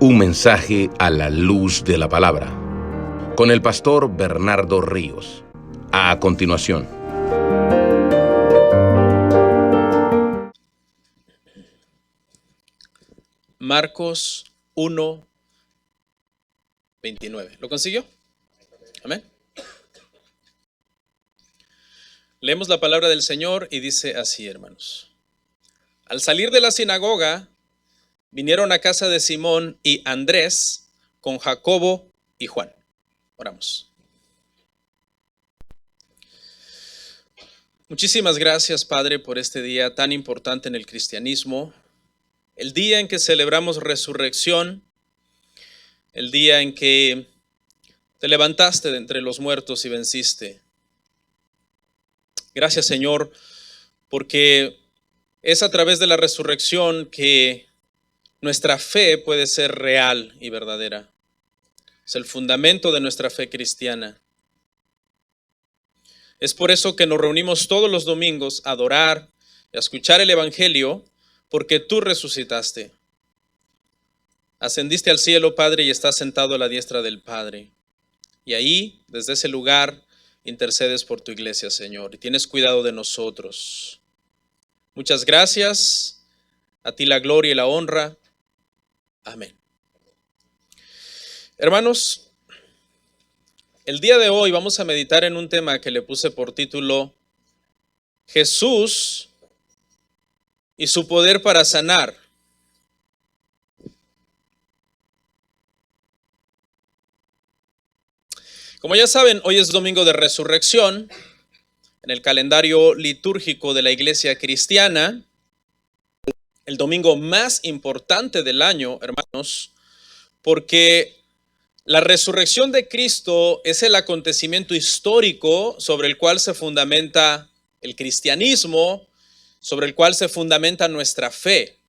Un mensaje a la luz de la palabra, con el pastor Bernardo Ríos. A continuación. Marcos 1:29. ¿Lo consiguió? Amén. Leemos la palabra del Señor y dice así, hermanos. Al salir de la sinagoga, vinieron a casa de Simón y Andrés con Jacobo y Juan. Oramos. Muchísimas gracias, Padre, por este día tan importante en el cristianismo, el día en que celebramos resurrección, el día en que te levantaste de entre los muertos y venciste. Gracias, Señor, porque es a través de la resurrección que nuestra fe puede ser real y verdadera. Es el fundamento de nuestra fe cristiana. Es por eso que nos reunimos todos los domingos a adorar y a escuchar el Evangelio, porque tú resucitaste. Ascendiste al cielo, Padre, y estás sentado a la diestra del Padre. Y ahí, desde ese lugar, intercedes por tu iglesia, Señor, y tienes cuidado de nosotros. Muchas gracias. A ti la gloria y la honra. Amén. Hermanos, el día de hoy vamos a meditar en un tema que le puse por título Jesús y su poder para sanar. Como ya saben, hoy es domingo de resurrección en el calendario litúrgico de la iglesia cristiana, el domingo más importante del año, hermanos, porque la resurrección de Cristo es el acontecimiento histórico sobre el cual se fundamenta el cristianismo, sobre el cual se fundamenta nuestra fe.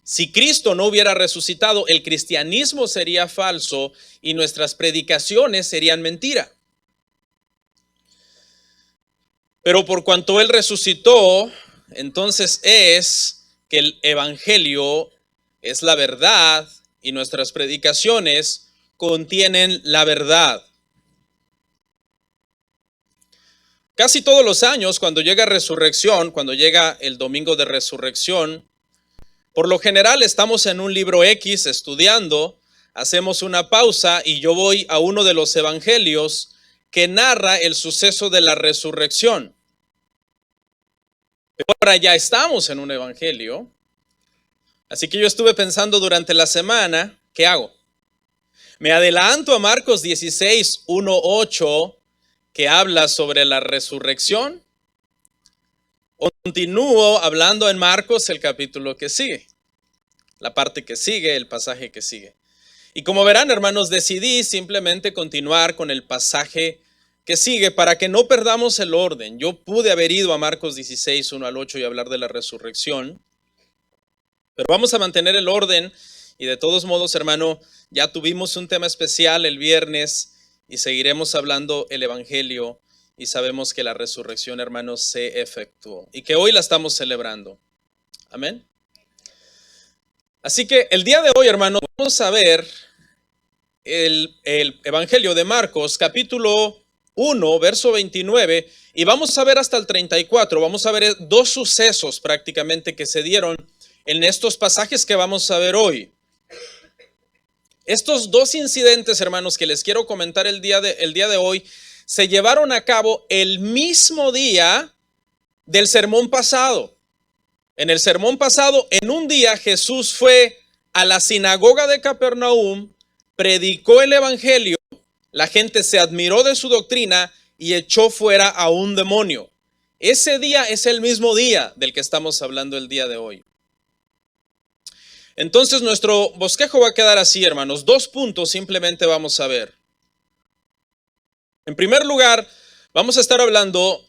Si Cristo no hubiera resucitado, el cristianismo sería falso y nuestras predicaciones serían mentira. Pero por cuanto Él resucitó, entonces es que el evangelio es la verdad y nuestras predicaciones contienen la verdad. Casi todos los años, cuando llega resurrección, cuando llega el domingo de resurrección, por lo general estamos en un libro X estudiando, hacemos una pausa y yo voy a uno de los evangelios que narra el suceso de la resurrección. Pero ahora ya estamos en un evangelio, así que yo estuve pensando durante la semana, ¿qué hago? Me adelanto a Marcos 16, 1, 8, que habla sobre la resurrección. Continúo hablando en Marcos el capítulo que sigue, la parte que sigue, el pasaje que sigue. Y como verán, hermanos, decidí simplemente continuar con el pasaje que sigue para que no perdamos el orden. Yo pude haber ido a Marcos 16, 1 al 8 y hablar de la resurrección, pero vamos a mantener el orden y de todos modos, hermano, ya tuvimos un tema especial el viernes y seguiremos hablando el evangelio. Y sabemos que la resurrección, hermanos, se efectuó y que hoy la estamos celebrando. Amén. Así que el día de hoy, hermanos, vamos a ver el Evangelio de Marcos, capítulo 1, verso 29, y vamos a ver hasta el 34. Vamos a ver dos sucesos prácticamente que se dieron en estos pasajes que vamos a ver hoy. Estos dos incidentes, hermanos, que les quiero comentar el día de hoy, se llevaron a cabo el mismo día del sermón pasado. En el sermón pasado, en un día, Jesús fue a la sinagoga de Capernaum, predicó el evangelio, la gente se admiró de su doctrina y echó fuera a un demonio. Ese día es el mismo día del que estamos hablando el día de hoy. Entonces, nuestro bosquejo va a quedar así, hermanos. Dos puntos simplemente vamos a ver. En primer lugar, vamos a estar hablando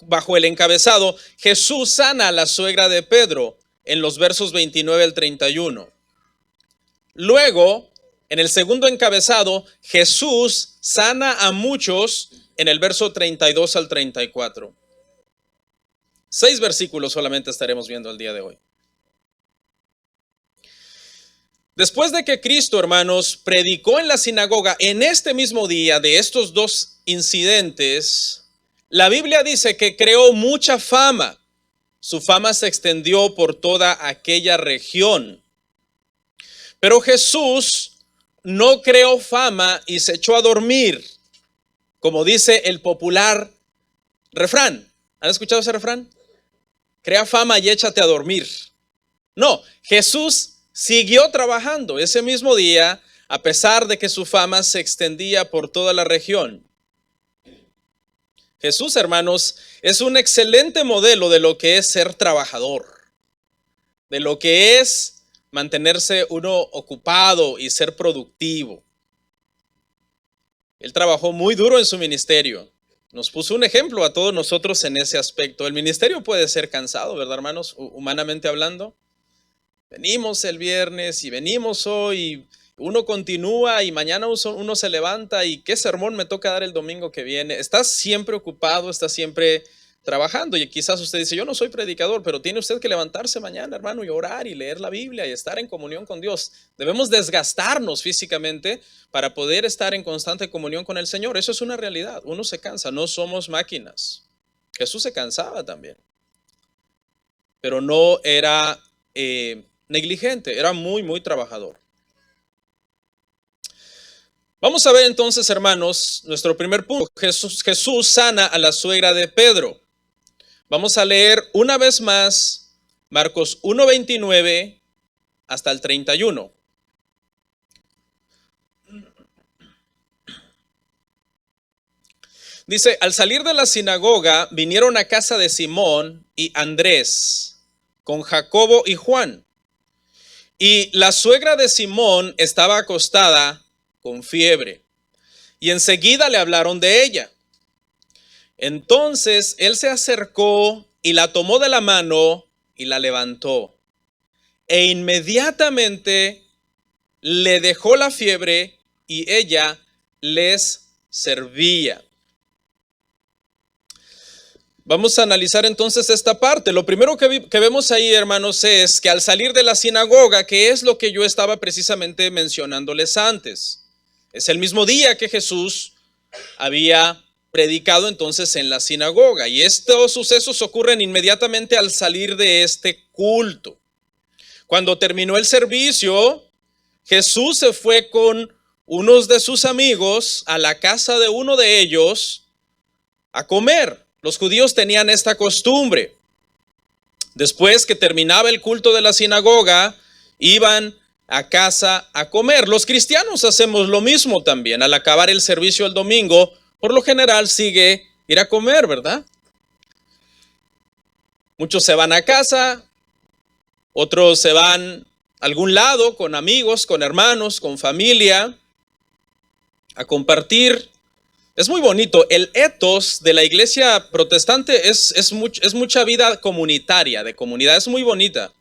bajo el encabezado Jesús sana a la suegra de Pedro en los versos 29 al 31. Luego, en el segundo encabezado, Jesús sana a muchos en el verso 32 al 34. 6 versículos solamente estaremos viendo el día de hoy. Después de que Cristo, hermanos, predicó en la sinagoga en este mismo día de estos dos incidentes, la Biblia dice que creó mucha fama. Su fama se extendió por toda aquella región. Pero Jesús no creó fama y se echó a dormir, como dice el popular refrán. ¿Han escuchado ese refrán? Crea fama y échate a dormir. No, Jesús siguió trabajando ese mismo día, a pesar de que su fama se extendía por toda la región. Jesús, hermanos, es un excelente modelo de lo que es ser trabajador, de lo que es mantenerse uno ocupado y ser productivo. Él trabajó muy duro en su ministerio. Nos puso un ejemplo a todos nosotros en ese aspecto. El ministerio puede ser cansado, ¿verdad, hermanos? Humanamente hablando. Venimos el viernes y venimos hoy, uno continúa y mañana uno se levanta y qué sermón me toca dar el domingo que viene. Estás siempre ocupado, estás siempre trabajando y quizás usted dice, yo no soy predicador, pero tiene usted que levantarse mañana, hermano, y orar y leer la Biblia y estar en comunión con Dios. Debemos desgastarnos físicamente para poder estar en constante comunión con el Señor. Eso es una realidad. Uno se cansa, no somos máquinas. Jesús se cansaba también, pero no era negligente, era muy trabajador. Vamos a ver entonces, hermanos, nuestro primer punto. Jesús sana a la suegra de Pedro. Vamos a leer una vez más Marcos 1:29 hasta el 31. Dice, al salir de la sinagoga vinieron a casa de Simón y Andrés, con Jacobo y Juan. Y la suegra de Simón estaba acostada con fiebre, y enseguida le hablaron de ella. Entonces él se acercó y la tomó de la mano y la levantó. E inmediatamente le dejó la fiebre y ella les servía. Vamos a analizar entonces esta parte. Lo primero que vemos ahí, hermanos, es que al salir de la sinagoga, que es lo que yo estaba precisamente mencionándoles antes, es el mismo día que Jesús había predicado entonces en la sinagoga. Y estos sucesos ocurren inmediatamente al salir de este culto. Cuando terminó el servicio, Jesús se fue con unos de sus amigos a la casa de uno de ellos a comer. Los judíos tenían esta costumbre. Después que terminaba el culto de la sinagoga, iban a casa a comer. Los cristianos hacemos lo mismo también. Al acabar el servicio el domingo, por lo general sigue ir a comer, ¿verdad? Muchos se van a casa, otros se van a algún lado con amigos, con hermanos, con familia, a compartir. Es muy bonito. El ethos de la iglesia protestante es mucha vida comunitaria, de comunidad. Es muy bonita.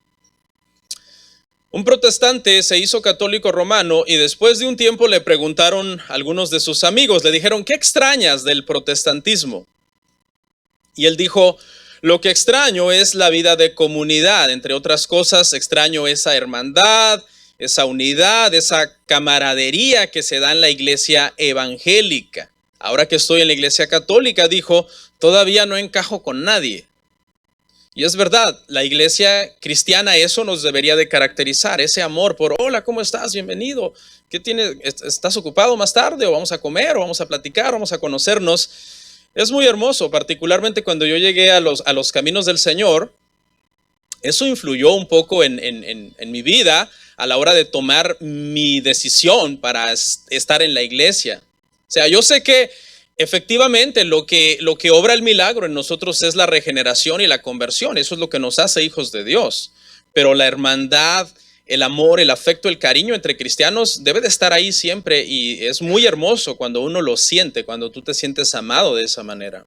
Un protestante se hizo católico romano y después de un tiempo le preguntaron a algunos de sus amigos, le dijeron, ¿qué extrañas del protestantismo? Y él dijo, lo que extraño es la vida de comunidad. Entre otras cosas, extraño esa hermandad, esa unidad, esa camaradería que se da en la iglesia evangélica. Ahora que estoy en la iglesia católica, dijo, todavía no encajo con nadie. Y es verdad, la iglesia cristiana eso nos debería de caracterizar, ese amor por, hola, ¿cómo estás? Bienvenido. ¿Qué tienes? ¿Estás ocupado más tarde? ¿O vamos a comer? ¿O vamos a platicar? ¿O vamos a conocernos? Es muy hermoso, particularmente cuando yo llegué a los caminos del Señor. Eso influyó un poco en mi vida a la hora de tomar mi decisión para estar en la iglesia. O sea, yo sé que efectivamente lo que obra el milagro en nosotros es la regeneración y la conversión. Eso es lo que nos hace hijos de Dios. Pero la hermandad, el amor, el afecto, el cariño entre cristianos debe de estar ahí siempre. Y es muy hermoso cuando uno lo siente, cuando tú te sientes amado de esa manera.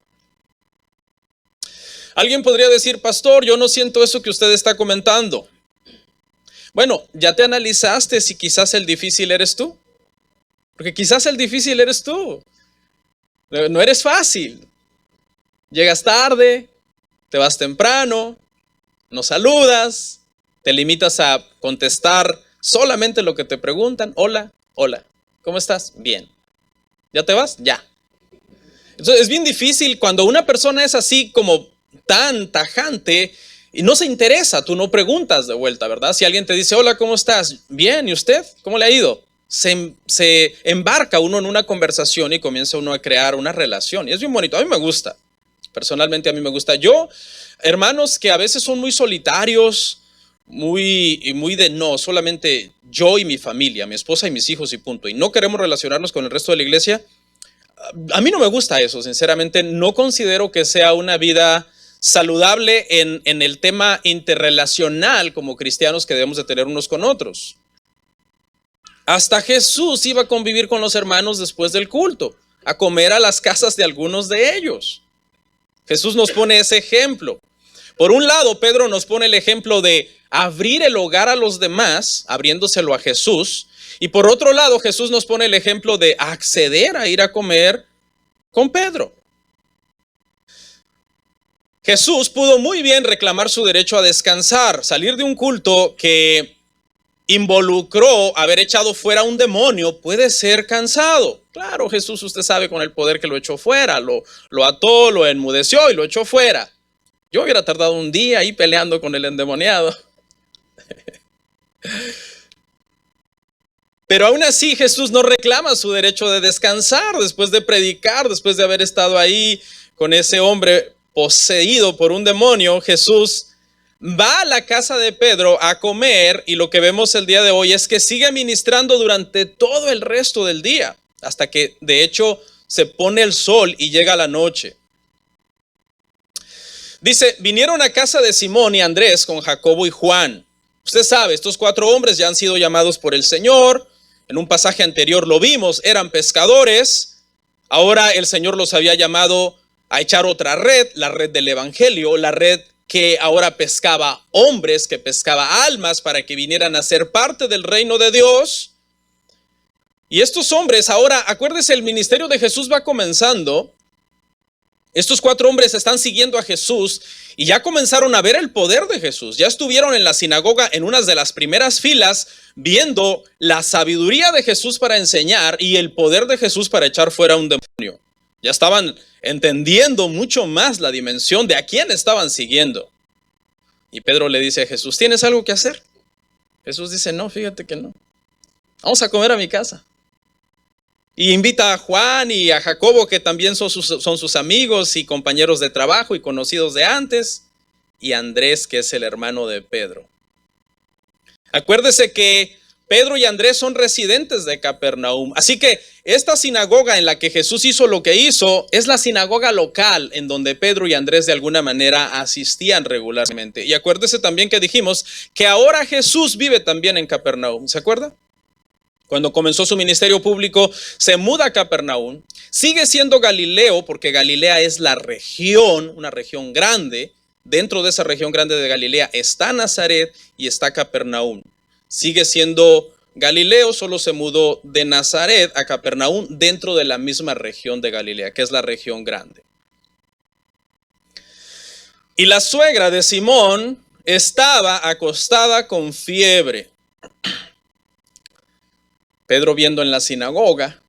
Alguien podría decir, pastor, yo no siento eso que usted está comentando. Bueno, ¿ya te analizaste si quizás el difícil eres tú? Porque quizás el difícil eres tú. No eres fácil. Llegas tarde, te vas temprano, no saludas, te limitas a contestar Solamente lo que te preguntan, hola, hola, ¿cómo estás? Bien. ¿Ya te vas? Ya. Entonces es bien difícil cuando una persona es así como tan tajante y no se interesa, tú no preguntas de vuelta, ¿verdad? Si alguien te dice, hola, ¿cómo estás? Bien, ¿y usted? ¿Cómo le ha ido? Se embarca uno en una conversación y comienza uno a crear una relación. Y es bien bonito, a mí me gusta. Personalmente a mí me gusta. Yo, hermanos que a veces son muy solitarios, muy de no, solamente yo y mi familia, mi esposa y mis hijos y punto. Y no queremos relacionarnos con el resto de la iglesia. A mí no me gusta eso, sinceramente. No considero que sea una vida saludable en el tema interrelacional como cristianos que debemos de tener unos con otros. Hasta Jesús iba a convivir con los hermanos después del culto, a comer a las casas de algunos de ellos. Jesús nos pone ese ejemplo. Por un lado, Pedro nos pone el ejemplo de abrir el hogar a los demás, abriéndoselo a Jesús. Y por otro lado, Jesús nos pone el ejemplo de acceder a ir a comer con Pedro. Jesús pudo muy bien reclamar su derecho a descansar, salir de un culto que involucró haber echado fuera un demonio, puede ser cansado. Claro, Jesús, usted sabe, con el poder que lo echó fuera, lo ató, lo enmudeció y lo echó fuera. Yo hubiera tardado un día ahí peleando con el endemoniado. Pero aún así Jesús no reclama su derecho de descansar después de predicar, después de haber estado ahí con ese hombre poseído por un demonio. Jesús va a la casa de Pedro a comer y lo que vemos el día de hoy es que sigue ministrando durante todo el resto del día, hasta que de hecho se pone el sol y llega la noche. Dice, vinieron a casa de Simón y Andrés con Jacobo y Juan. Usted sabe, estos 4 hombres ya han sido llamados por el Señor. En un pasaje anterior lo vimos, eran pescadores. Ahora el Señor los había llamado a echar otra red, la red del Evangelio, la red que ahora pescaba hombres, que pescaba almas para que vinieran a ser parte del reino de Dios. Y estos hombres ahora, acuérdese, el ministerio de Jesús va comenzando. Estos 4 hombres están siguiendo a Jesús y ya comenzaron a ver el poder de Jesús. Ya estuvieron en la sinagoga en unas de las primeras filas viendo la sabiduría de Jesús para enseñar y el poder de Jesús para echar fuera un demonio. Ya estaban entendiendo mucho más la dimensión de a quién estaban siguiendo. Y Pedro le dice a Jesús, ¿tienes algo que hacer? Jesús dice, no, fíjate que no. Vamos a comer a mi casa. Y invita a Juan y a Jacobo, que también son sus amigos y compañeros de trabajo y conocidos de antes, y Andrés, que es el hermano de Pedro. Acuérdese que Pedro y Andrés son residentes de Capernaum, así que esta sinagoga en la que Jesús hizo lo que hizo es la sinagoga local en donde Pedro y Andrés de alguna manera asistían regularmente. Y acuérdese también que dijimos que ahora Jesús vive también en Capernaum, ¿se acuerda? Cuando comenzó su ministerio público, se muda a Capernaum. Sigue siendo Galileo, porque Galilea es la región, una región grande. Dentro de esa región grande de Galilea está Nazaret y está Capernaum. Sigue siendo Galileo, solo se mudó de Nazaret a Capernaum dentro de la misma región de Galilea, que es la región grande. Y la suegra de Simón estaba acostada con fiebre. Pedro, viendo en la sinagoga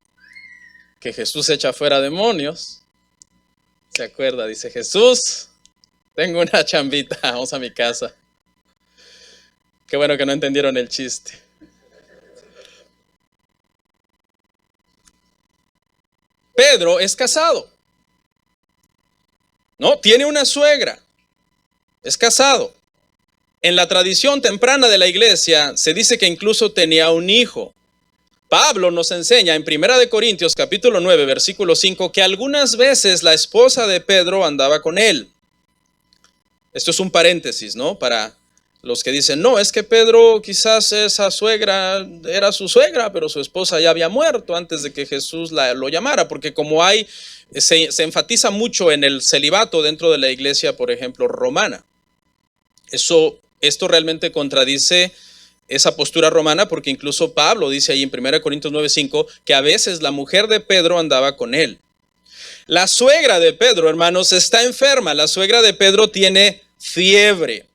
que Jesús echa fuera demonios, se acuerda, dice, Jesús, tengo una chambita, vamos a mi casa. Qué bueno que no entendieron el chiste. Pedro es casado, ¿no? Tiene una suegra, es casado. En la tradición temprana de la iglesia se dice que incluso tenía un hijo. Pablo nos enseña en 1 Corintios capítulo 9, versículo 5, que algunas veces la esposa de Pedro andaba con él. Esto es un paréntesis, ¿no? Para los que dicen, no, es que Pedro quizás esa suegra era su suegra, pero su esposa ya había muerto antes de que Jesús lo llamara, porque como se enfatiza mucho en el celibato dentro de la iglesia, por ejemplo, romana. Esto realmente contradice esa postura romana, porque incluso Pablo dice ahí en 1 Corintios 9:5 que a veces la mujer de Pedro andaba con él. La suegra de Pedro, hermanos, está enferma. La suegra de Pedro tiene fiebre.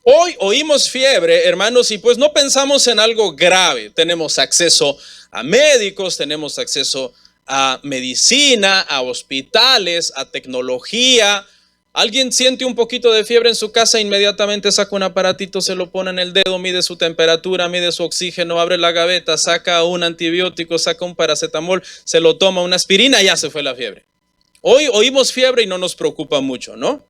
Hoy oímos fiebre, hermanos, y pues no pensamos en algo grave. Tenemos acceso a médicos, tenemos acceso a medicina, a hospitales, a tecnología. Alguien siente un poquito de fiebre en su casa, inmediatamente saca un aparatito, se lo pone en el dedo, mide su temperatura, mide su oxígeno, abre la gaveta, saca un antibiótico, saca un paracetamol, se lo toma, una aspirina, ya se fue la fiebre. Hoy oímos fiebre y no nos preocupa mucho, ¿no?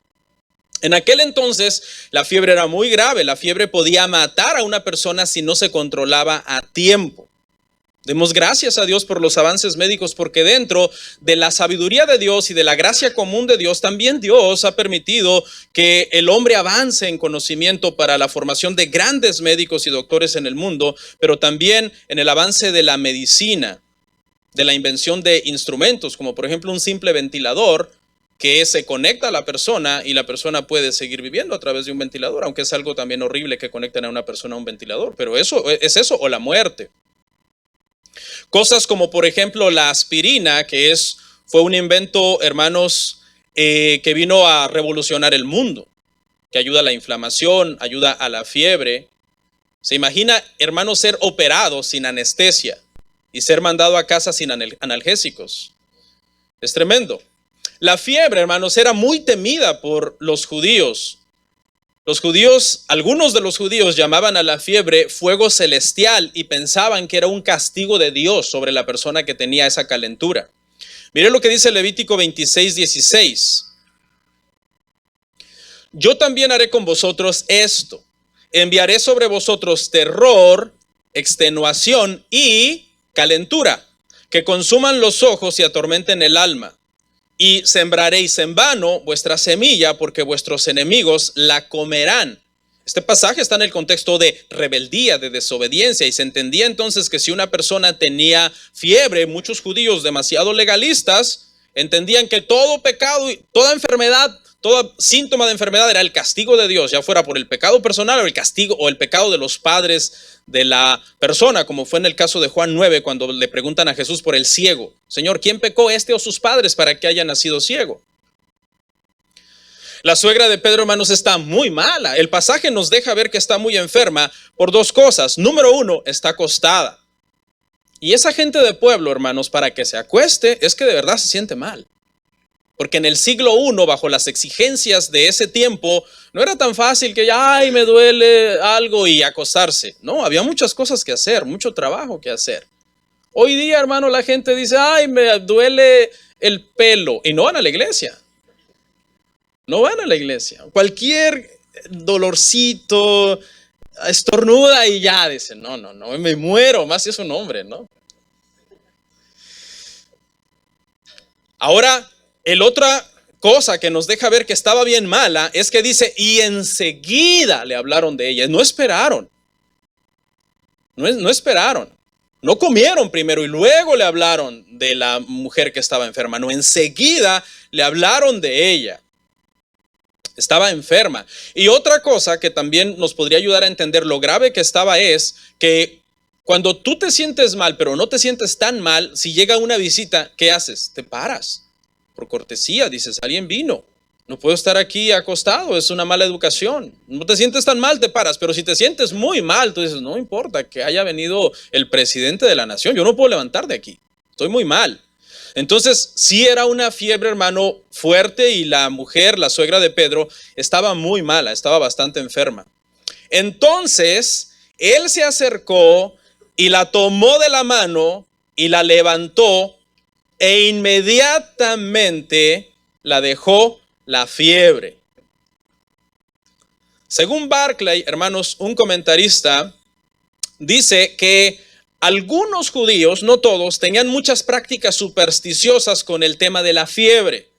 En aquel entonces la fiebre era muy grave, la fiebre podía matar a una persona si no se controlaba a tiempo. Demos gracias a Dios por los avances médicos, porque dentro de la sabiduría de Dios y de la gracia común de Dios, también Dios ha permitido que el hombre avance en conocimiento para la formación de grandes médicos y doctores en el mundo, pero también en el avance de la medicina, de la invención de instrumentos, como por ejemplo un simple ventilador que se conecta a la persona y la persona puede seguir viviendo a través de un ventilador, aunque es algo también horrible que conecten a una persona a un ventilador, pero eso es eso o la muerte. Cosas como por ejemplo la aspirina, que fue un invento, hermanos, que vino a revolucionar el mundo, que ayuda a la inflamación, ayuda a la fiebre. Se imagina, hermanos, ser operado sin anestesia y ser mandado a casa sin analgésicos. Es tremendo. La fiebre, hermanos, era muy temida por los judíos. Los judíos, algunos de los judíos llamaban a la fiebre fuego celestial y pensaban que era un castigo de Dios sobre la persona que tenía esa calentura. Mire lo que dice Levítico 26:16. Yo también haré con vosotros esto. Enviaré sobre vosotros terror, extenuación y calentura, que consuman los ojos y atormenten el alma. Y sembraréis en vano vuestra semilla, porque vuestros enemigos la comerán. Este pasaje está en el contexto de rebeldía, de desobediencia, y se entendía entonces que si una persona tenía fiebre, muchos judíos demasiado legalistas entendían que todo pecado, toda enfermedad, todo síntoma de enfermedad era el castigo de Dios, ya fuera por el pecado personal o el castigo o el pecado de los padres de la persona, como fue en el caso de Juan 9, cuando le preguntan a Jesús por el ciego. Señor, ¿quién pecó, este o sus padres, para que haya nacido ciego? La suegra de Pedro, hermanos, está muy mala. El pasaje nos deja ver que está muy enferma por dos cosas. Número uno, está acostada. Y esa gente de pueblo, hermanos, para que se acueste, es que de verdad se siente mal. Porque en el siglo I, bajo las exigencias de ese tiempo, no era tan fácil que ay, me duele algo y acostarse. No, había muchas cosas que hacer, mucho trabajo que hacer. Hoy día, hermano, la gente dice, ay, me duele el pelo, y no van a la iglesia. No van a la iglesia. Cualquier dolorcito, estornuda y ya, dicen, no, me muero, más si es un hombre, ¿no? Ahora, el otra cosa que nos deja ver que estaba bien mala es que dice, y enseguida le hablaron de ella. No esperaron. No esperaron. No comieron primero y luego le hablaron de la mujer que estaba enferma. No, enseguida le hablaron de ella. Estaba enferma. Y otra cosa que también nos podría ayudar a entender lo grave que estaba es que cuando tú te sientes mal, pero no te sientes tan mal, si llega una visita, ¿qué haces? Te paras. Por cortesía, dices, alguien vino, no puedo estar aquí acostado, es una mala educación. No te sientes tan mal, te paras, pero si te sientes muy mal, tú dices, no importa que haya venido el presidente de la nación, yo no puedo levantar de aquí, estoy muy mal. Entonces, sí era una fiebre, hermano, fuerte, y la mujer, la suegra de Pedro, estaba muy mala, estaba bastante enferma. Entonces, él se acercó y la tomó de la mano y la levantó, e inmediatamente la dejó la fiebre. Según Barclay, hermanos, un comentarista dice que algunos judíos, no todos, tenían muchas prácticas supersticiosas con el tema de la fiebre.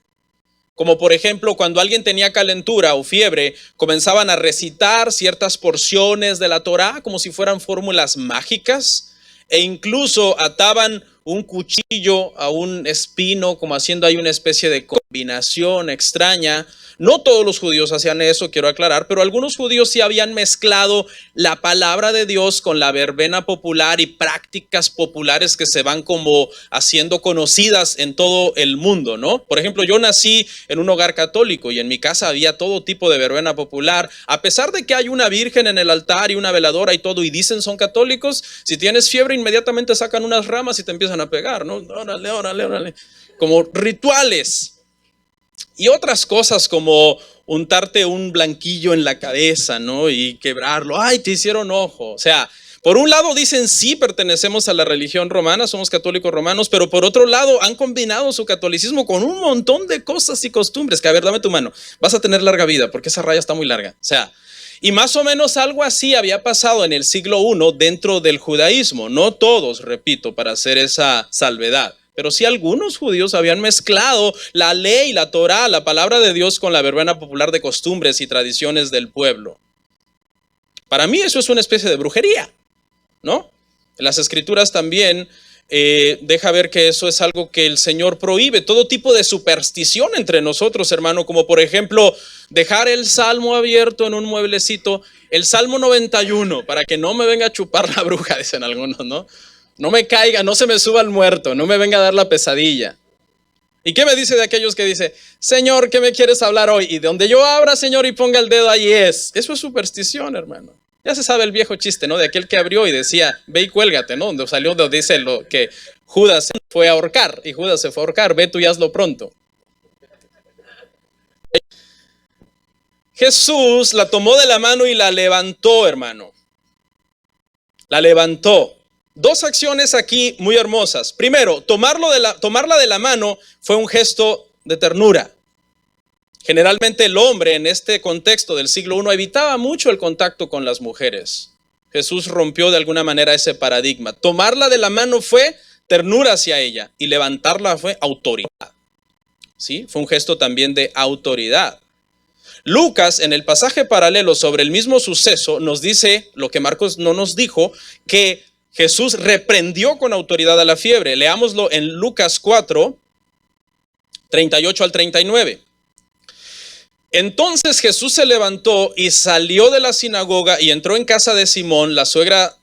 Como por ejemplo, cuando alguien tenía calentura o fiebre, comenzaban a recitar ciertas porciones de la Torá como si fueran fórmulas mágicas, e incluso ataban un cuchillo a un espino, como haciendo ahí una especie de combinación extraña. No todos los judíos hacían eso, quiero aclarar, pero algunos judíos sí habían mezclado la palabra de Dios con la verbena popular y prácticas populares que se van como haciendo conocidas en todo el mundo, ¿no? Por ejemplo, yo nací en un hogar católico y en mi casa había todo tipo de verbena popular. A pesar de que hay una virgen en el altar y una veladora y todo, y dicen son católicos, si tienes fiebre inmediatamente sacan unas ramas y te empiezan a pegar, ¿no? Órale, órale, órale. Como rituales. Y otras cosas como untarte un blanquillo en la cabeza, ¿no? Y quebrarlo. ¡Ay, te hicieron ojo! O sea, por un lado dicen sí, pertenecemos a la religión romana, somos católicos romanos, pero por otro lado han combinado su catolicismo con un montón de cosas y costumbres. Que a ver, dame tu mano. Vas a tener larga vida porque esa raya está muy larga. O sea, y más o menos algo así había pasado en el siglo I dentro del judaísmo. No todos, repito, para hacer esa salvedad. Pero sí algunos judíos habían mezclado la ley, la Torá, la palabra de Dios con la verbena popular de costumbres y tradiciones del pueblo. Para mí eso es una especie de brujería, ¿no? En las escrituras también deja ver que eso es algo que el Señor prohíbe. Todo tipo de superstición entre nosotros, hermano, como por ejemplo dejar el salmo abierto en un mueblecito, el Salmo 91, para que no me venga a chupar la bruja, dicen algunos, ¿no? No me caiga, no se me suba el muerto, no me venga a dar la pesadilla. ¿Y qué me dice de aquellos que dice, Señor, ¿qué me quieres hablar hoy? Y de donde yo abra, Señor, y ponga el dedo, ahí es. Eso es superstición, hermano. Ya se sabe el viejo chiste, ¿no? De aquel que abrió y decía, ve y cuélgate, ¿no? Donde salió, donde dice lo que Judas fue a ahorcar, y Judas se fue a ahorcar, ve tú y hazlo pronto. Jesús la tomó de la mano y la levantó, hermano. La levantó. Dos acciones aquí muy hermosas. Primero, tomarla de la mano fue un gesto de ternura. Generalmente el hombre en este contexto del siglo I evitaba mucho el contacto con las mujeres. Jesús rompió de alguna manera ese paradigma. Tomarla de la mano fue ternura hacia ella y levantarla fue autoridad. ¿Sí? Fue un gesto también de autoridad. Lucas, en el pasaje paralelo sobre el mismo suceso, nos dice lo que Marcos no nos dijo, que Jesús reprendió con autoridad a la fiebre. Leámoslo en Lucas 4, 38 al 39. Entonces Jesús se levantó y salió de la sinagoga y entró en casa de Simón, la suegra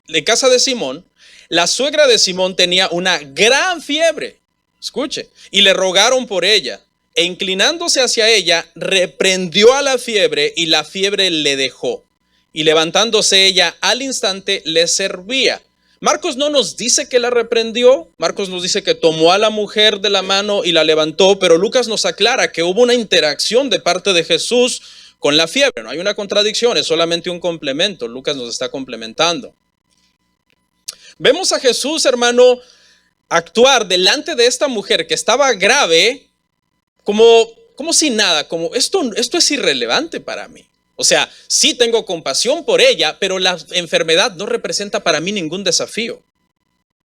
de casa de Simón. La suegra de Simón tenía una gran fiebre, escuche, y le rogaron por ella. E inclinándose hacia ella, reprendió a la fiebre y la fiebre le dejó. Y levantándose ella al instante le servía. Marcos no nos dice que la reprendió, Marcos nos dice que tomó a la mujer de la mano y la levantó, pero Lucas nos aclara que hubo una interacción de parte de Jesús con la fiebre. No hay una contradicción, es solamente un complemento. Lucas nos está complementando. Vemos a Jesús, hermano, actuar delante de esta mujer que estaba grave, como si nada, como esto es irrelevante para mí. O sea, sí tengo compasión por ella, pero la enfermedad no representa para mí ningún desafío.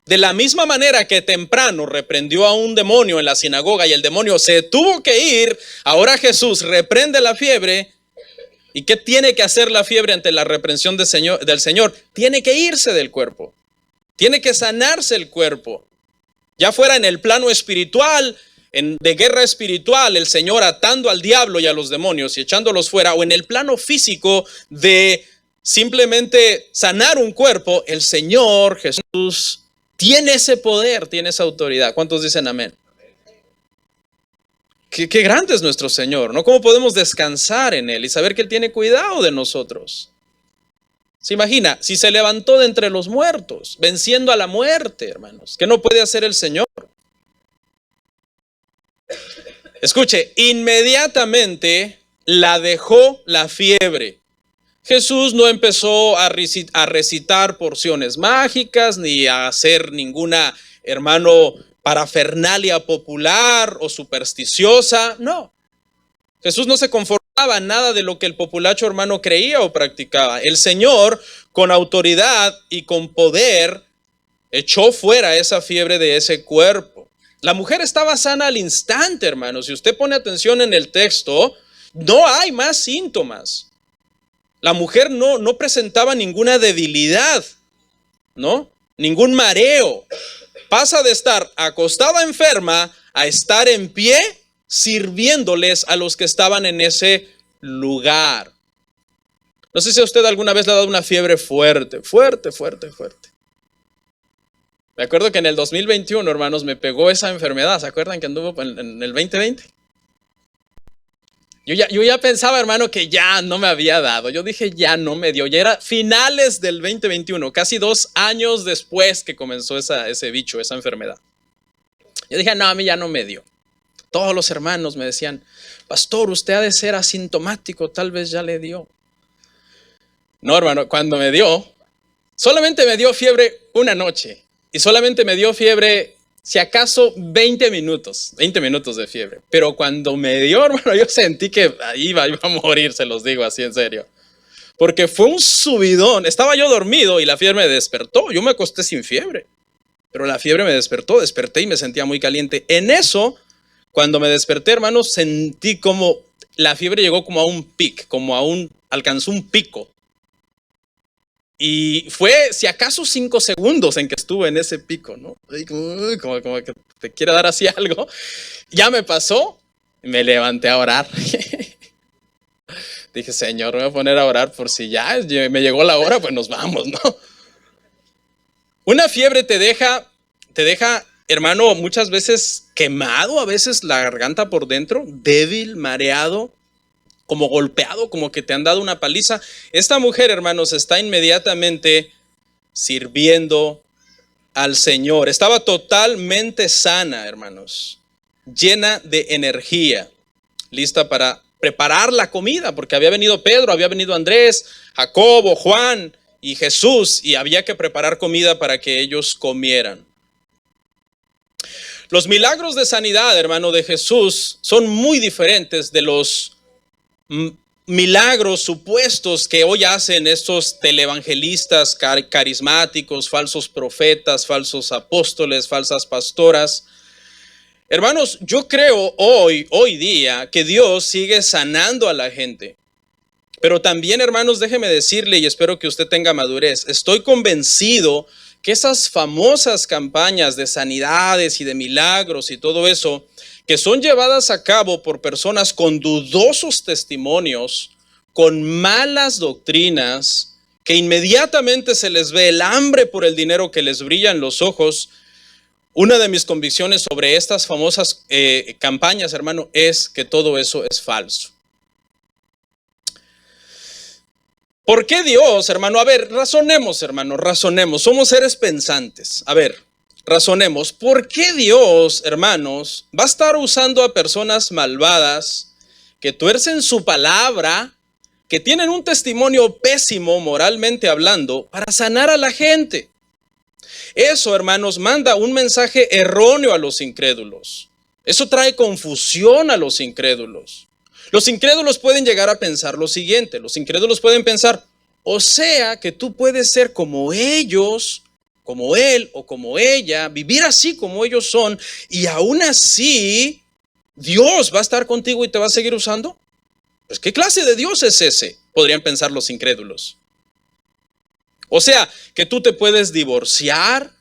De la misma manera que temprano reprendió a un demonio en la sinagoga y el demonio se tuvo que ir, ahora Jesús reprende la fiebre. ¿Y qué tiene que hacer la fiebre ante la reprensión del Señor? Tiene que irse del cuerpo. Tiene que sanarse el cuerpo. Ya fuera en el plano espiritual, de guerra espiritual, el Señor atando al diablo y a los demonios y echándolos fuera, o en el plano físico de simplemente sanar un cuerpo, el Señor Jesús tiene ese poder, tiene esa autoridad. ¿Cuántos dicen amén? Qué grande es nuestro Señor, ¿no? ¿Cómo podemos descansar en Él y saber que Él tiene cuidado de nosotros? Se imagina, si se levantó de entre los muertos, venciendo a la muerte, hermanos, ¿qué no puede hacer el Señor? Escuche, inmediatamente la dejó la fiebre. Jesús no empezó a recitar porciones mágicas ni a hacer ninguna, hermano, parafernalia popular o supersticiosa. No. Jesús no se conformaba en nada de lo que el populacho hermano creía o practicaba. El Señor, con autoridad y con poder, echó fuera esa fiebre de ese cuerpo. La mujer estaba sana al instante, hermano. Si usted pone atención en el texto, no hay más síntomas. La mujer no presentaba ninguna debilidad, ¿no? ningún mareo. Pasa de estar acostada enferma a estar en pie sirviéndoles a los que estaban en ese lugar. No sé si a usted alguna vez le ha dado una fiebre fuerte. Me acuerdo que en el 2021, hermanos, me pegó esa enfermedad. ¿Se acuerdan que anduvo en el 2020? Yo ya pensaba, hermano, que ya no me había dado. Yo dije, ya no me dio. Ya era finales del 2021, casi 2 años después que comenzó ese bicho, esa enfermedad. Yo dije, no, a mí ya no me dio. Todos los hermanos me decían, pastor, usted ha de ser asintomático, tal vez ya le dio. No, hermano, cuando me dio, solamente me dio fiebre una noche. Y solamente me dio fiebre, si acaso, 20 minutos de fiebre. Pero cuando me dio, hermano, yo sentí que iba a morir, se los digo así en serio. Porque fue un subidón. Estaba yo dormido y la fiebre me despertó. Yo me acosté sin fiebre. Pero la fiebre me desperté y me sentía muy caliente. En eso, cuando me desperté, hermano, sentí como la fiebre llegó como a un pic, alcanzó un pico. Y fue, si acaso, 5 segundos en que estuve en ese pico, ¿no? Como que te quiere dar así algo. Ya me pasó, me levanté a orar. Dije, Señor, me voy a poner a orar por si ya me llegó la hora, pues nos vamos, ¿no? Una fiebre te deja, hermano, muchas veces quemado, a veces la garganta por dentro, débil, mareado, como golpeado, como que te han dado una paliza. Esta mujer, hermanos, está inmediatamente sirviendo al Señor. Estaba totalmente sana, hermanos, llena de energía, lista para preparar la comida, porque había venido Pedro, había venido Andrés, Jacobo, Juan y Jesús, y había que preparar comida para que ellos comieran. Los milagros de sanidad, hermano, de Jesús son muy diferentes de los milagros supuestos que hoy hacen estos televangelistas carismáticos, falsos profetas, falsos apóstoles, falsas pastoras. Hermanos, yo creo hoy día que Dios sigue sanando a la gente. Pero también, hermanos, déjeme decirle, y espero que usted tenga madurez, estoy convencido que esas famosas campañas de sanidades y de milagros y todo eso, que son llevadas a cabo por personas con dudosos testimonios, con malas doctrinas, que inmediatamente se les ve el hambre por el dinero que les brilla en los ojos. Una de mis convicciones sobre estas famosas campañas, hermano, es que todo eso es falso. ¿Por qué Dios, hermano? A ver, razonemos, hermano, razonemos. Somos seres pensantes. A ver, razonemos. ¿Por qué Dios, hermanos, va a estar usando a personas malvadas que tuercen su palabra, que tienen un testimonio pésimo moralmente hablando, para sanar a la gente? Eso, hermanos, manda un mensaje erróneo a los incrédulos. Eso trae confusión a los incrédulos. Los incrédulos pueden llegar a pensar lo siguiente. Los incrédulos pueden pensar, o sea que tú puedes ser como ellos, como él o como ella, vivir así como ellos son, y aún así Dios va a estar contigo y te va a seguir usando. Pues ¿qué clase de Dios es ese? Podrían pensar los incrédulos. O sea, que tú te puedes divorciar,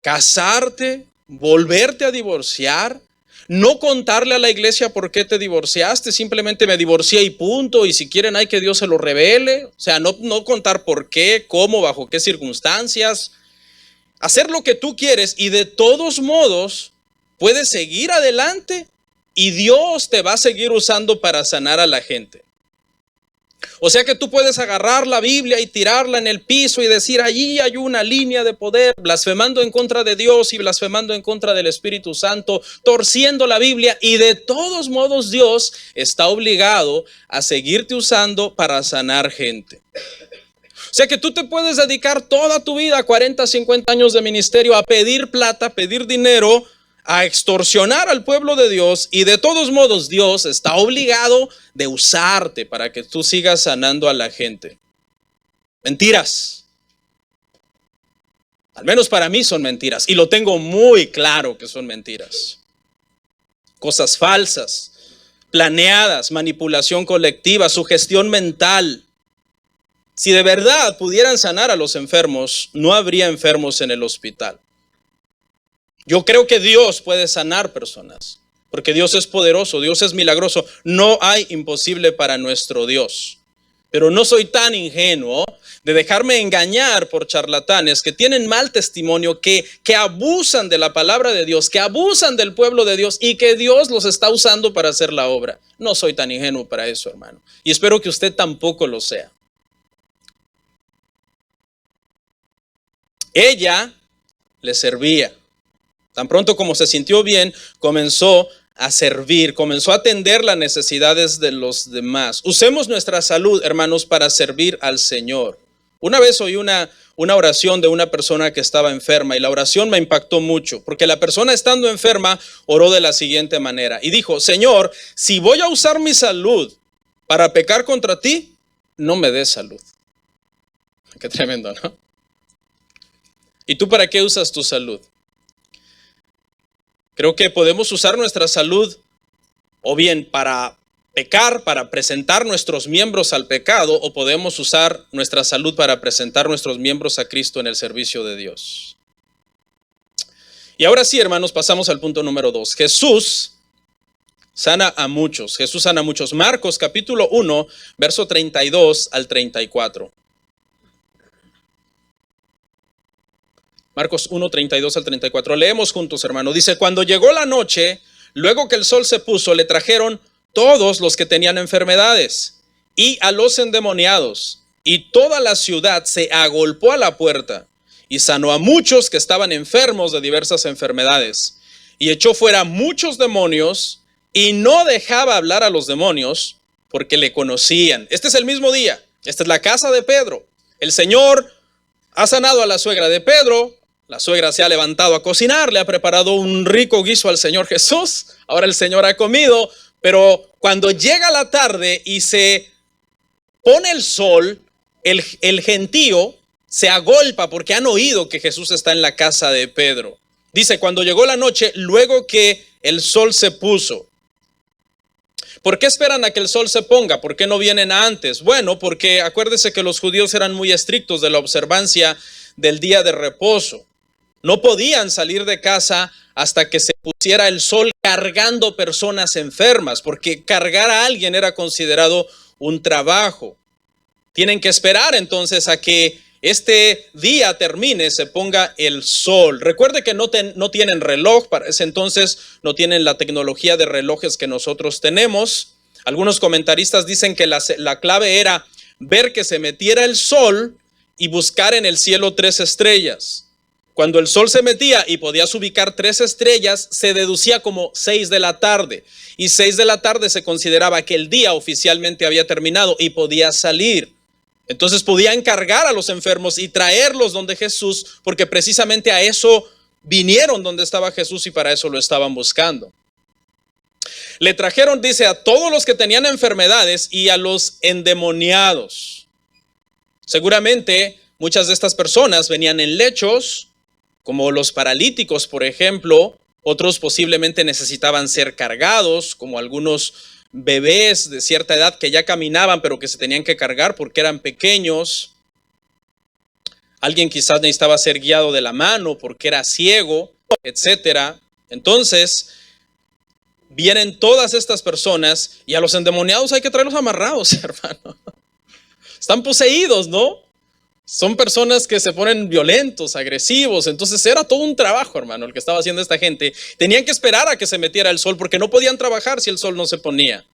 casarte, volverte a divorciar, no contarle a la iglesia por qué te divorciaste, simplemente me divorcié y punto, y si quieren hay que Dios se lo revele. O sea, no contar por qué, cómo, bajo qué circunstancias. Hacer lo que tú quieres y de todos modos puedes seguir adelante y Dios te va a seguir usando para sanar a la gente. O sea que tú puedes agarrar la Biblia y tirarla en el piso y decir, allí hay una línea de poder, blasfemando en contra de Dios y blasfemando en contra del Espíritu Santo, torciendo la Biblia, y de todos modos Dios está obligado a seguirte usando para sanar gente. O sea que tú te puedes dedicar toda tu vida, 40, 50 años de ministerio, a pedir plata, pedir dinero, a extorsionar al pueblo de Dios, y de todos modos Dios está obligado de usarte para que tú sigas sanando a la gente. Mentiras. Al menos para mí son mentiras, y lo tengo muy claro que son mentiras. Cosas falsas, planeadas, manipulación colectiva, sugestión mental. Si de verdad pudieran sanar a los enfermos, no habría enfermos en el hospital. Yo creo que Dios puede sanar personas, porque Dios es poderoso, Dios es milagroso. No hay imposible para nuestro Dios. Pero no soy tan ingenuo de dejarme engañar por charlatanes que tienen mal testimonio, que abusan de la palabra de Dios, que abusan del pueblo de Dios y que Dios los está usando para hacer la obra. No soy tan ingenuo para eso, hermano. Y espero que usted tampoco lo sea. Ella le servía. Tan pronto como se sintió bien, comenzó a servir, comenzó a atender las necesidades de los demás. Usemos nuestra salud, hermanos, para servir al Señor. Una vez oí una oración de una persona que estaba enferma y la oración me impactó mucho, porque la persona estando enferma oró de la siguiente manera y dijo: Señor, si voy a usar mi salud para pecar contra ti, no me des salud. Qué tremendo, ¿no? ¿Y tú para qué usas tu salud? Creo que podemos usar nuestra salud o bien para pecar, para presentar nuestros miembros al pecado, o podemos usar nuestra salud para presentar nuestros miembros a Cristo en el servicio de Dios. Y ahora sí, hermanos, pasamos al punto número 2. Jesús sana a muchos. Jesús sana a muchos. Marcos capítulo 1, verso 32 al 34. Marcos 1, 32 al 34. Leemos juntos, hermano. Dice: cuando llegó la noche, luego que el sol se puso, le trajeron todos los que tenían enfermedades y a los endemoniados, y toda la ciudad se agolpó a la puerta, y sanó a muchos que estaban enfermos de diversas enfermedades, y echó fuera muchos demonios, y no dejaba hablar a los demonios, porque le conocían. Este es el mismo día, esta es la casa de Pedro. El Señor ha sanado a la suegra de Pedro. La suegra se ha levantado a cocinar, le ha preparado un rico guiso al Señor Jesús. Ahora el Señor ha comido, pero cuando llega la tarde y se pone el sol, el gentío se agolpa porque han oído que Jesús está en la casa de Pedro. Dice: cuando llegó la noche, luego que el sol se puso. ¿Por qué esperan a que el sol se ponga? ¿Por qué no vienen antes? Bueno, porque acuérdese que los judíos eran muy estrictos de la observancia del día de reposo. No podían salir de casa hasta que se pusiera el sol cargando personas enfermas, porque cargar a alguien era considerado un trabajo. Tienen que esperar entonces a que este día termine, se ponga el sol. Recuerde que no tienen reloj, para ese entonces no tienen la tecnología de relojes que nosotros tenemos. Algunos comentaristas dicen que la clave era ver que se metiera el sol y buscar en el cielo 3 estrellas. Cuando el sol se metía y podías ubicar 3 estrellas, se deducía como 6 de la tarde. Y 6 de la tarde se consideraba que el día oficialmente había terminado y podía salir. Entonces podían cargar a los enfermos y traerlos donde Jesús, porque precisamente a eso vinieron donde estaba Jesús y para eso lo estaban buscando. Le trajeron, dice, a todos los que tenían enfermedades y a los endemoniados. Seguramente muchas de estas personas venían en lechos, como los paralíticos, por ejemplo. Otros posiblemente necesitaban ser cargados, como algunos bebés de cierta edad que ya caminaban, pero que se tenían que cargar porque eran pequeños. Alguien quizás necesitaba ser guiado de la mano porque era ciego, etcétera. Entonces, vienen todas estas personas y a los endemoniados hay que traerlos amarrados, hermano. Están poseídos, ¿no? Son personas que se ponen violentos, agresivos. Entonces era todo un trabajo, hermano, el que estaba haciendo esta gente. Tenían que esperar a que se metiera el sol porque no podían trabajar si el sol no se ponía.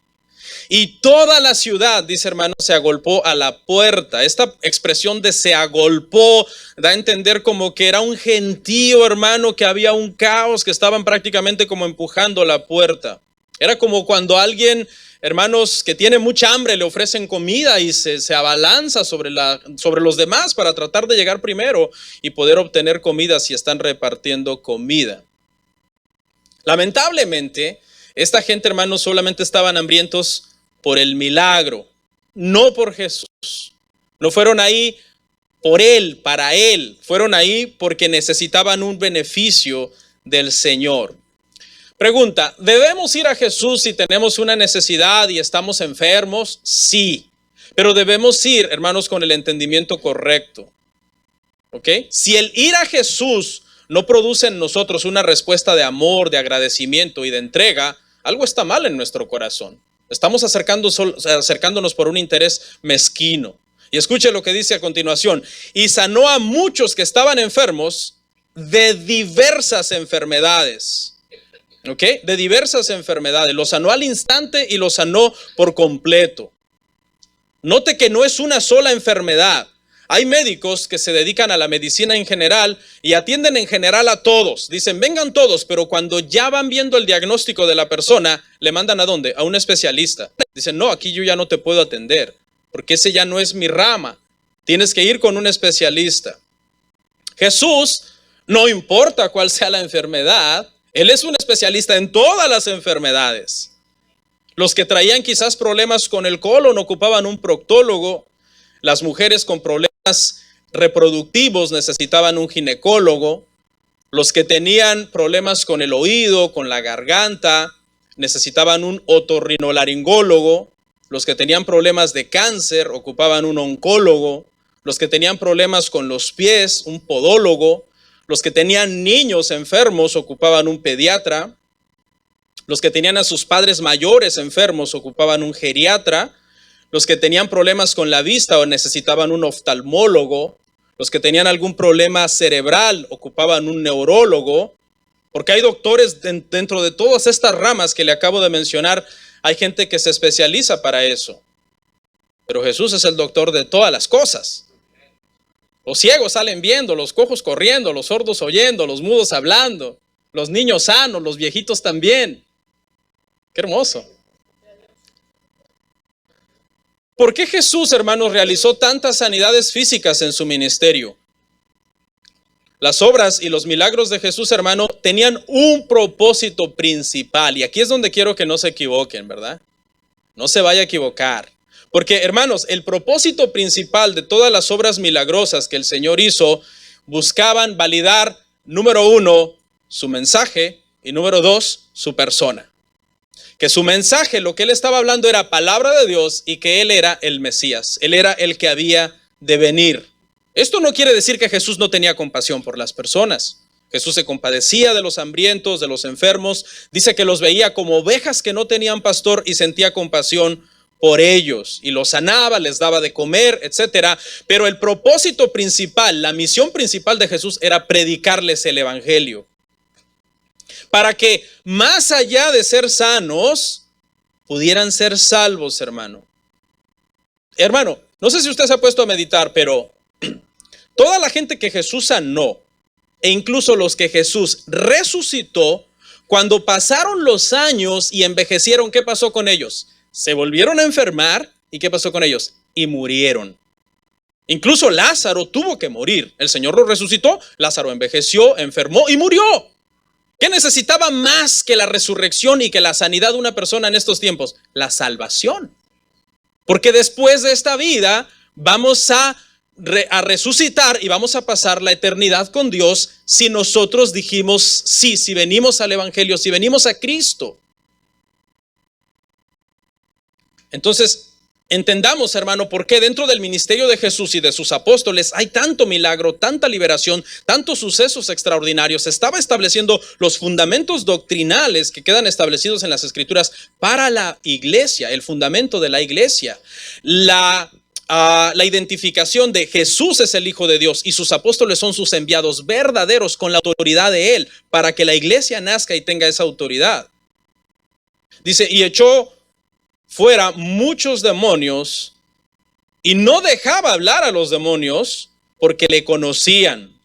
Y toda la ciudad, dice hermano, se agolpó a la puerta. Esta expresión de se agolpó da a entender como que era un gentío, hermano, que había un caos, que estaban prácticamente como empujando la puerta. Era como cuando alguien, hermanos, que tiene mucha hambre, le ofrecen comida y se abalanza sobre los demás para tratar de llegar primero y poder obtener comida si están repartiendo comida. Lamentablemente, esta gente, hermanos, solamente estaban hambrientos por el milagro, no por Jesús. No fueron ahí por Él, para Él. Fueron ahí porque necesitaban un beneficio del Señor. Pregunta: ¿debemos ir a Jesús si tenemos una necesidad y estamos enfermos? Sí. Pero debemos ir, hermanos, con el entendimiento correcto. ¿Ok? Si el ir a Jesús no produce en nosotros una respuesta de amor, de agradecimiento y de entrega, algo está mal en nuestro corazón. Estamos acercándonos por un interés mezquino. Y escuche lo que dice a continuación. Y sanó a muchos que estaban enfermos de diversas enfermedades. ¿Ok? De diversas enfermedades. Los sanó al instante y los sanó por completo. Note que no es una sola enfermedad. Hay médicos que se dedican a la medicina en general y atienden en general a todos. Dicen, vengan todos, pero cuando ya van viendo el diagnóstico de la persona, le mandan ¿a dónde? A un especialista. Dicen, no, aquí yo ya no te puedo atender, porque ese ya no es mi rama. Tienes que ir con un especialista. Jesús, no importa cuál sea la enfermedad, Él es un especialista en todas las enfermedades. Los que traían quizás problemas con el colon ocupaban un proctólogo. Las mujeres con problemas reproductivos necesitaban un ginecólogo. Los que tenían problemas con el oído, con la garganta, necesitaban un otorrinolaringólogo. Los que tenían problemas de cáncer ocupaban un oncólogo. Los que tenían problemas con los pies, un podólogo. Los que tenían niños enfermos ocupaban un pediatra. Los que tenían a sus padres mayores enfermos ocupaban un geriatra. Los que tenían problemas con la vista o necesitaban un oftalmólogo. Los que tenían algún problema cerebral ocupaban un neurólogo. Porque hay doctores dentro de todas estas ramas que le acabo de mencionar. Hay gente que se especializa para eso. Pero Jesús es el doctor de todas las cosas. Los ciegos salen viendo, los cojos corriendo, los sordos oyendo, los mudos hablando, los niños sanos, los viejitos también. ¡Qué hermoso! ¿Por qué Jesús, hermanos, realizó tantas sanidades físicas en su ministerio? Las obras y los milagros de Jesús, hermano, tenían un propósito principal. Y aquí es donde quiero que no se equivoquen, ¿verdad? No se vaya a equivocar. Porque, hermanos, el propósito principal de todas las obras milagrosas que el Señor hizo, buscaban validar, número 1, su mensaje, y número 2, su persona. Que su mensaje, lo que él estaba hablando era palabra de Dios y que él era el Mesías. Él era el que había de venir. Esto no quiere decir que Jesús no tenía compasión por las personas. Jesús se compadecía de los hambrientos, de los enfermos. Dice que los veía como ovejas que no tenían pastor y sentía compasión por ellos. Y los sanaba, les daba de comer, etc. Pero el propósito principal, la misión principal de Jesús era predicarles el evangelio. Para que más allá de ser sanos, pudieran ser salvos, hermano. Hermano, no sé si usted se ha puesto a meditar, pero toda la gente que Jesús sanó, e incluso los que Jesús resucitó, cuando pasaron los años y envejecieron, ¿qué pasó con ellos? Se volvieron a enfermar, ¿y qué pasó con ellos? Y murieron. Incluso Lázaro tuvo que morir. El Señor lo resucitó, Lázaro envejeció, enfermó y murió. ¿Qué necesitaba más que la resurrección y que la sanidad de una persona en estos tiempos? La salvación. Porque después de esta vida vamos a resucitar y vamos a pasar la eternidad con Dios si nosotros dijimos sí, si venimos al Evangelio, si venimos a Cristo. Entonces, entendamos, hermano, por qué dentro del ministerio de Jesús y de sus apóstoles hay tanto milagro, tanta liberación, tantos sucesos extraordinarios. Se estaba estableciendo los fundamentos doctrinales que quedan establecidos en las Escrituras para la iglesia, el fundamento de la iglesia. La identificación de Jesús es el Hijo de Dios y sus apóstoles son sus enviados verdaderos con la autoridad de Él para que la iglesia nazca y tenga esa autoridad. Dice, y echó fuera muchos demonios y no dejaba hablar a los demonios porque le conocían.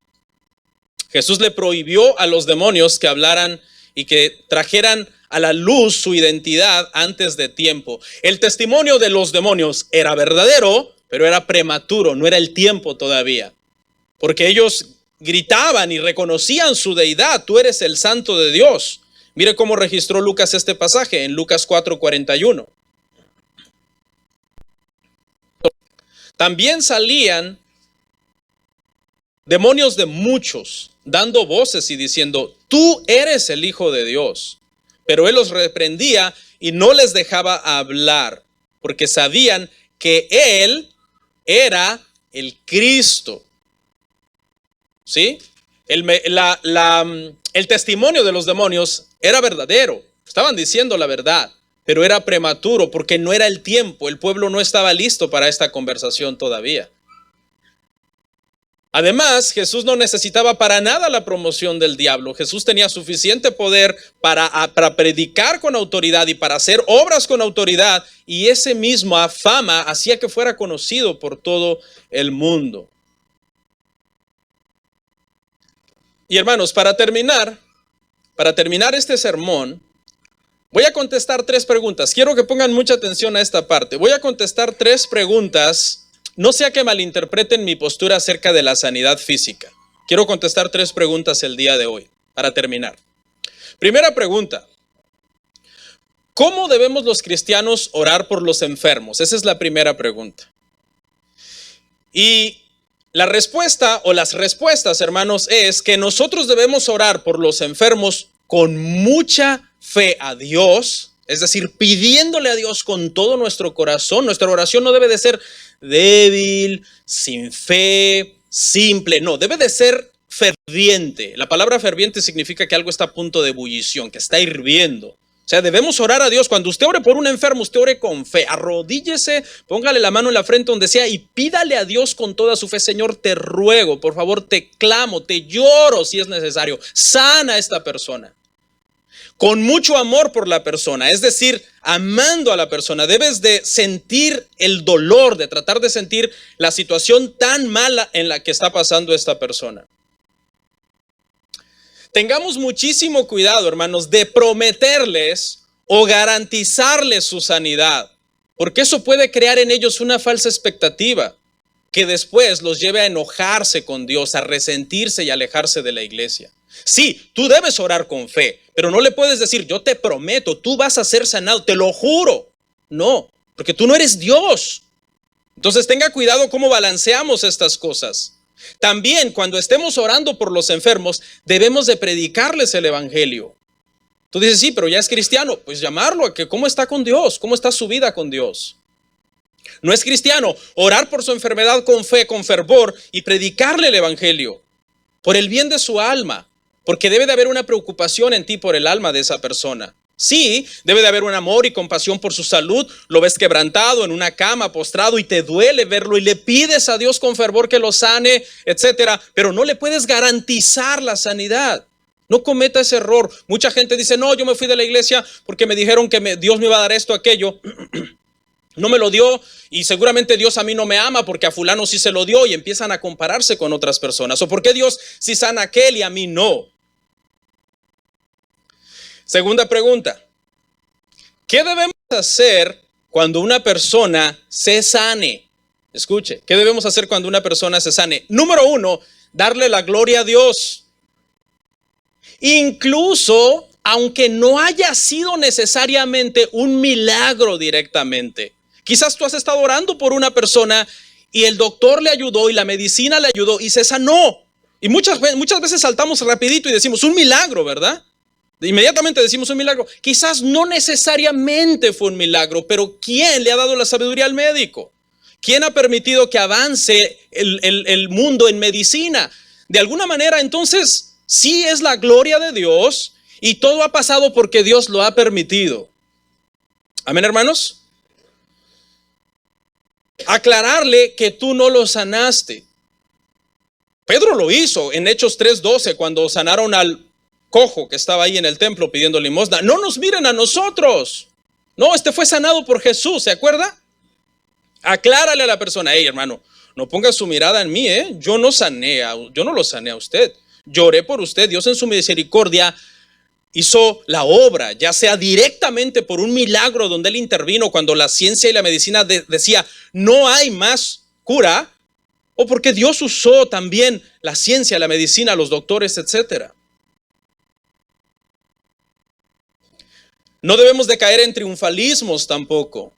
Jesús le prohibió a los demonios que hablaran y que trajeran a la luz su identidad antes de tiempo. El testimonio de los demonios era verdadero, pero era prematuro, no era el tiempo todavía. Porque ellos gritaban y reconocían su deidad. Tú eres el Santo de Dios. Mire cómo registró Lucas este pasaje en Lucas 4:41. También salían demonios de muchos, dando voces y diciendo, tú eres el Hijo de Dios. Pero él los reprendía y no les dejaba hablar, porque sabían que él era el Cristo. ¿Sí? El testimonio de los demonios era verdadero. Estaban diciendo la verdad, pero era prematuro porque no era el tiempo. El pueblo no estaba listo para esta conversación todavía. Además, Jesús no necesitaba para nada la promoción del diablo. Jesús tenía suficiente poder para predicar con autoridad y para hacer obras con autoridad, y ese mismo fama hacía que fuera conocido por todo el mundo. Y hermanos, para terminar este sermón, voy a contestar 3 preguntas. Quiero que pongan mucha atención a esta parte. Voy a contestar 3 preguntas. No sea que malinterpreten mi postura acerca de la sanidad física. Quiero contestar 3 preguntas el día de hoy, para terminar. Primera pregunta: ¿cómo debemos los cristianos orar por los enfermos? Esa es la primera pregunta. Y la respuesta, o las respuestas, hermanos, es que nosotros debemos orar por los enfermos con mucha fe a Dios, es decir, pidiéndole a Dios con todo nuestro corazón. Nuestra oración no debe de ser débil, sin fe, simple, no, debe de ser ferviente. La palabra ferviente significa que algo está a punto de ebullición, que está hirviendo. O sea, debemos orar a Dios. Cuando usted ore por un enfermo, usted ore con fe. Arrodíllese, póngale la mano en la frente donde sea y pídale a Dios con toda su fe: Señor, te ruego, por favor, te clamo, te lloro si es necesario. Sana a esta persona. Con mucho amor por la persona, es decir, amando a la persona. Debes de sentir el dolor, de tratar de sentir la situación tan mala en la que está pasando esta persona. Tengamos muchísimo cuidado, hermanos, de prometerles o garantizarles su sanidad, porque eso puede crear en ellos una falsa expectativa que después los lleve a enojarse con Dios, a resentirse y alejarse de la iglesia. Sí, tú debes orar con fe, pero no le puedes decir: yo te prometo, tú vas a ser sanado, te lo juro. No, porque tú no eres Dios. Entonces tenga cuidado cómo balanceamos estas cosas. También, cuando estemos orando por los enfermos, debemos de predicarles el evangelio. Tú dices: sí, pero ya es cristiano. Pues llamarlo a que cómo está con Dios, cómo está su vida con Dios. No es cristiano, orar por su enfermedad con fe, con fervor, y predicarle el evangelio por el bien de su alma, porque debe de haber una preocupación en ti por el alma de esa persona. Sí, debe de haber un amor y compasión por su salud. Lo ves quebrantado en una cama, postrado, y te duele verlo y le pides a Dios con fervor que lo sane, etcétera, pero no le puedes garantizar la sanidad. No cometa ese error. Mucha gente dice: no, yo me fui de la iglesia porque me dijeron que Dios me iba a dar esto, aquello. No me lo dio, y seguramente Dios a mí no me ama porque a fulano sí se lo dio, y empiezan a compararse con otras personas. ¿O por qué Dios sí sana a aquel y a mí no? Segunda pregunta: ¿qué debemos hacer cuando una persona se sane? Escuche, ¿qué debemos hacer cuando una persona se sane? Número 1, darle la gloria a Dios. Incluso aunque no haya sido necesariamente un milagro directamente. Quizás tú has estado orando por una persona y el doctor le ayudó y la medicina le ayudó y se sanó. Y muchas veces saltamos rapidito y decimos: un milagro, ¿verdad? Inmediatamente decimos un milagro. Quizás no necesariamente fue un milagro, pero ¿quién le ha dado la sabiduría al médico? ¿Quién ha permitido que avance el mundo en medicina? De alguna manera, entonces, sí es la gloria de Dios, y todo ha pasado porque Dios lo ha permitido. Amén, hermanos. Aclararle que tú no lo sanaste. Pedro lo hizo en Hechos 3:12, cuando sanaron al cojo que estaba ahí en el templo pidiendo limosna. No nos miren a nosotros. No, este fue sanado por Jesús, ¿se acuerda? Aclárale a la persona: hey, hermano, no ponga su mirada en mí, yo no lo sané a usted. Lloré por usted. Dios en su misericordia hizo la obra, ya sea directamente por un milagro donde Él intervino cuando la ciencia y la medicina decía no hay más cura, o porque Dios usó también la ciencia, la medicina, los doctores, etcétera. No debemos de caer en triunfalismos tampoco,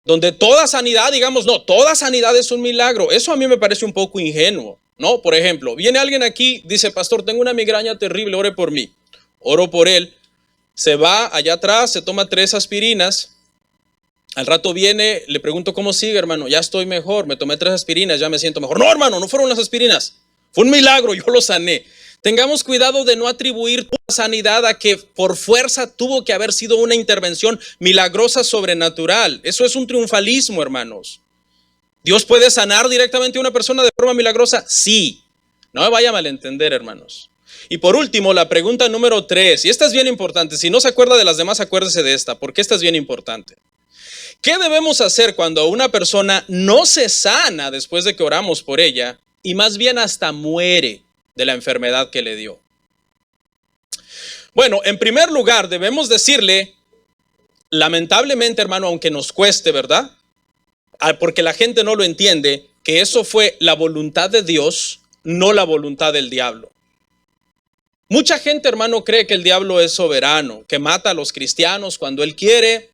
donde toda sanidad, digamos, no, toda sanidad es un milagro. Eso a mí me parece un poco ingenuo, ¿no? Por ejemplo, viene alguien aquí, dice: pastor, tengo una migraña terrible, ore por mí. Oro por él, se va allá atrás, se toma 3 aspirinas, Al rato viene, le pregunto cómo sigue, hermano. Ya estoy mejor, me tomé 3 aspirinas, ya me siento mejor. No, hermano, no fueron las aspirinas. Fue un milagro, yo lo sané. Tengamos cuidado de no atribuir toda sanidad a que por fuerza tuvo que haber sido una intervención milagrosa sobrenatural. Eso es un triunfalismo, hermanos. ¿Dios puede sanar directamente a una persona de forma milagrosa? Sí. No me vaya a malentender, hermanos. Y por último, la pregunta número 3, y esta es bien importante. Si no se acuerda de las demás, acuérdese de esta, porque esta es bien importante. ¿Qué debemos hacer cuando una persona no se sana después de que oramos por ella y más bien hasta muere de la enfermedad que le dio? Bueno, en primer lugar, debemos decirle, lamentablemente, hermano, aunque nos cueste, ¿verdad? Porque la gente no lo entiende, que eso fue la voluntad de Dios, no la voluntad del diablo. Mucha gente, hermano, cree que el diablo es soberano, que mata a los cristianos cuando él quiere.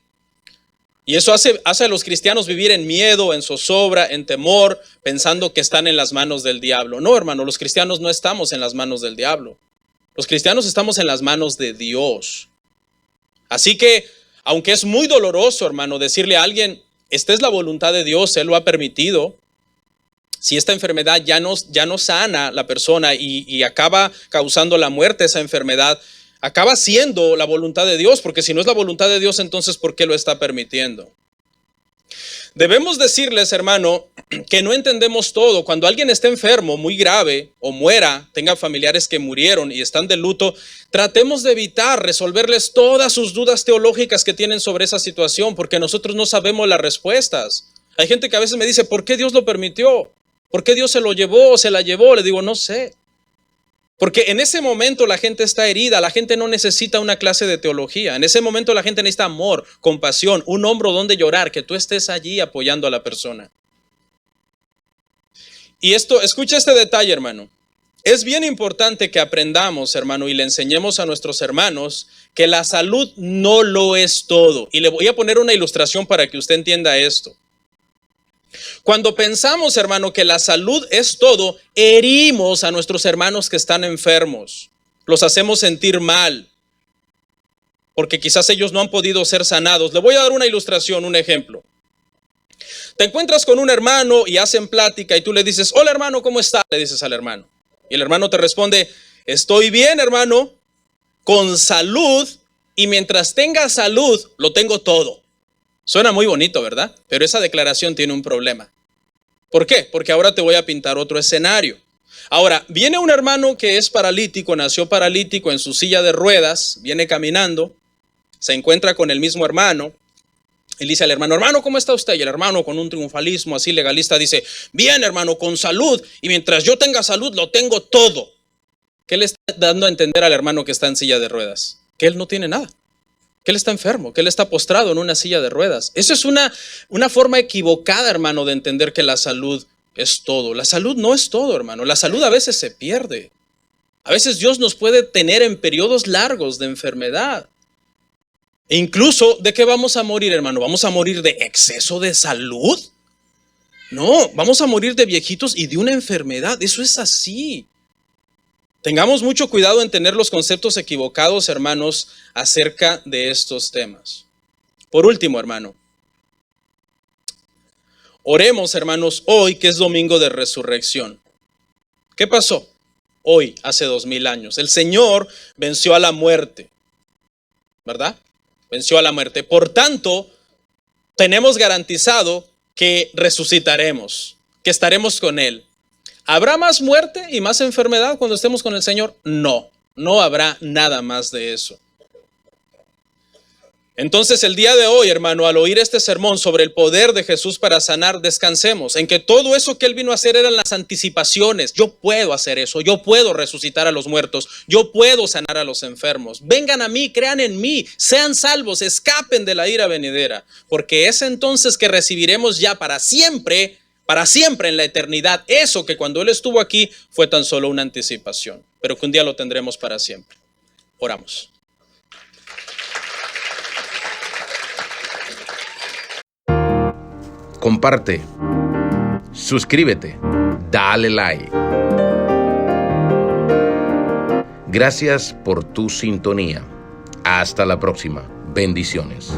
Y eso hace a los cristianos vivir en miedo, en zozobra, en temor, pensando que están en las manos del diablo. No, hermano, los cristianos no estamos en las manos del diablo. Los cristianos estamos en las manos de Dios. Así que, aunque es muy doloroso, hermano, decirle a alguien, esta es la voluntad de Dios, Él lo ha permitido. Si esta enfermedad ya no sana la persona y acaba causando la muerte esa enfermedad, acaba siendo la voluntad de Dios, porque si no es la voluntad de Dios, entonces ¿por qué lo está permitiendo? Debemos decirles, hermano, que no entendemos todo. Cuando alguien está enfermo, muy grave, o muera, tenga familiares que murieron y están de luto, tratemos de evitar resolverles todas sus dudas teológicas que tienen sobre esa situación, porque nosotros no sabemos las respuestas. Hay gente que a veces me dice, ¿por qué Dios lo permitió? ¿Por qué Dios se lo llevó o se la llevó? Le digo, no sé. Porque en ese momento la gente está herida, la gente no necesita una clase de teología. En ese momento la gente necesita amor, compasión, un hombro donde llorar, que tú estés allí apoyando a la persona. Y escucha este detalle, hermano. Es bien importante que aprendamos, hermano, y le enseñemos a nuestros hermanos que la salud no lo es todo. Y le voy a poner una ilustración para que usted entienda esto. Cuando pensamos, hermano, que la salud es todo, herimos a nuestros hermanos que están enfermos. Los hacemos sentir mal, porque quizás ellos no han podido ser sanados. Le voy a dar una ilustración, un ejemplo. Te encuentras con un hermano y hacen plática y tú le dices, hola hermano, ¿cómo está? Le dices al hermano. Y el hermano te responde, estoy bien, hermano, con salud, y mientras tenga salud, lo tengo todo. Suena muy bonito, ¿verdad? Pero esa declaración tiene un problema. ¿Por qué? Porque ahora te voy a pintar otro escenario. Ahora, viene un hermano que es paralítico, nació paralítico en su silla de ruedas, viene caminando, se encuentra con el mismo hermano, y dice al hermano, hermano, ¿cómo está usted? Y el hermano, con un triunfalismo así legalista, dice, bien, hermano, con salud, y mientras yo tenga salud, lo tengo todo. ¿Qué le está dando a entender al hermano que está en silla de ruedas? Que él no tiene nada. Que él está enfermo, que él está postrado en una silla de ruedas. Eso es una forma equivocada, hermano, de entender que la salud es todo. La salud no es todo, hermano. La salud a veces se pierde. A veces Dios nos puede tener en periodos largos de enfermedad. E incluso, ¿de qué vamos a morir, hermano? ¿Vamos a morir de exceso de salud? No, vamos a morir de viejitos y de una enfermedad. Eso es así. Tengamos mucho cuidado en tener los conceptos equivocados, hermanos, acerca de estos temas. Por último, hermano, oremos, hermanos, hoy que es domingo de resurrección. ¿Qué pasó? Hoy, hace 2000 años, el Señor venció a la muerte, ¿verdad? Venció a la muerte. Por tanto, tenemos garantizado que resucitaremos, que estaremos con Él. ¿Habrá más muerte y más enfermedad cuando estemos con el Señor? No, no habrá nada más de eso. Entonces el día de hoy, hermano, al oír este sermón sobre el poder de Jesús para sanar, descansemos en que todo eso que Él vino a hacer eran las anticipaciones. Yo puedo hacer eso, yo puedo resucitar a los muertos, yo puedo sanar a los enfermos. Vengan a mí, crean en mí, sean salvos, escapen de la ira venidera, porque es entonces que recibiremos ya para siempre en la eternidad, eso que cuando Él estuvo aquí fue tan solo una anticipación, pero que un día lo tendremos para siempre. Oramos. Comparte, suscríbete, dale like. Gracias por tu sintonía. Hasta la próxima. Bendiciones.